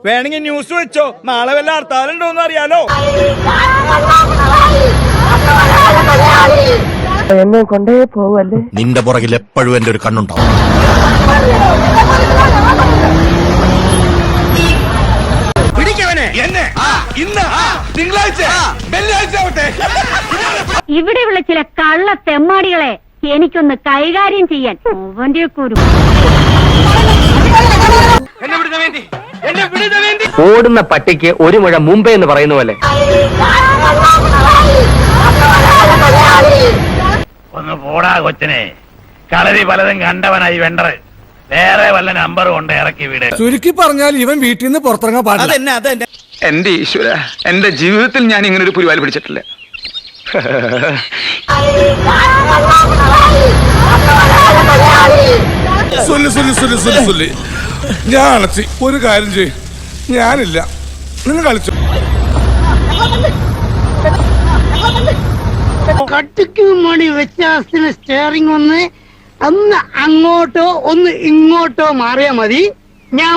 വേണമെങ്കിൽ ന്യൂസ് വെച്ചോ, നാളെ വല്ല ഹർത്താലുണ്ടോന്ന് അറിയാലോ. എന്നെ കൊണ്ടേ പോവല്ലേ. നിന്റെ പുറകിൽ എപ്പോഴും എന്റെ ഒരു കണ്ണുണ്ടാവും. ഇവിടെയുള്ള ചില കള്ള തെമ്മാടികളെ എനിക്കൊന്ന് കൈകാര്യം ചെയ്യാൻ അവന്റെ കുരു. ഓടുന്ന പട്ടിക്ക് ഒരു മുഴ മുമ്പേ എന്ന് പറയുന്ന പോലെ. ഒന്ന് പോടാ കൊച്ചനെ, കളരി പലതും കണ്ടവനായി വെണ്ടറ്. വേറെ വല്ല നമ്പർ കൊണ്ട് ഇറക്കി വീട്. ചുരുക്കി പറഞ്ഞാൽ ഇവൻ വീട്ടിൽ നിന്ന് പുറത്തിറങ്ങാൻ പാടില്ല. എന്റെ ഈശ്വര, എന്റെ ജീവിതത്തിൽ ഞാൻ ഇങ്ങനെ ഒരു പുലിവാൽ പിടിച്ചിട്ടില്ല. ഞാൻ അടച്ചി ഒരു കാര്യം ചെയ്യും, ഞാനില്ല, നിങ്ങൾ കളിച്ചു. കട്ടിക്ക് മണി വ്യത്യാസത്തിന് സ്റ്റിയറിംഗ് ഒന്ന് അങ്ങോട്ടോ ഒന്ന് ഇങ്ങോട്ടോ മാറിയാ മതി. ഞാൻ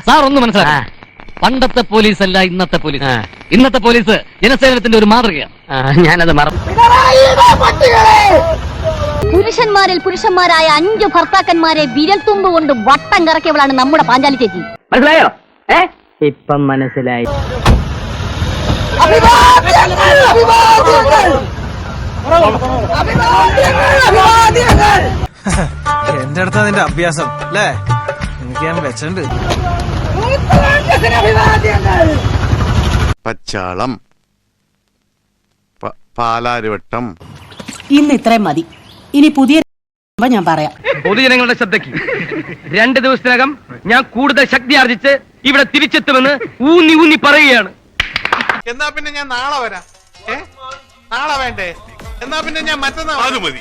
സാർ ഒന്ന് മനസ്സിലാക്കാം, പണ്ടത്തെ പോലീസ് അല്ല ഇന്നത്തെ പോലീസ്. ഇന്നത്തെ പോലീസ് ജനസേവനത്തിന്റെ ഒരു മാതൃകയാണ്. ഞാനത് മറന്നു. പുരുഷന്മാരിൽ പുരുഷന്മാരായ 5 ഭർത്താക്കന്മാരെ വിരൽ തുമ്പ് കൊണ്ട് വട്ടം കറക്കിയവളാണ് നമ്മുടെ പാഞ്ചാലി ചേച്ചി. മനസ്സിലായോ? ഇപ്പം മനസ്സിലായി. എന്റെ അടുത്താ നിന്റെ അഭ്യാസം അല്ലേ? എനിക്ക് ഞാൻ വെച്ചിട്ടുണ്ട്. പച്ചാളം, പാലാരിവട്ടം. ഇന്ന് ഇത്രയും മതി. ഇനി പുതിയ ഞാൻ പറയാം. പൊതുജനങ്ങളുടെ ശ്രദ്ധയ്ക്ക് 2 ദിവസത്തിനകം ഞാൻ കൂടുതൽ ശക്തി ആർജിച്ച് ഇവിടെ തിരിച്ചെത്തുമെന്ന് ഊന്നി ഊന്നി പറയുകയാണ്. എന്നാ പിന്നെ ഞാൻ നാളെ വരാം. നാളെ വേണ്ടേ? എന്നാ പിന്നെ ഞാൻ മറ്റന്നാൾ. അത് മതി.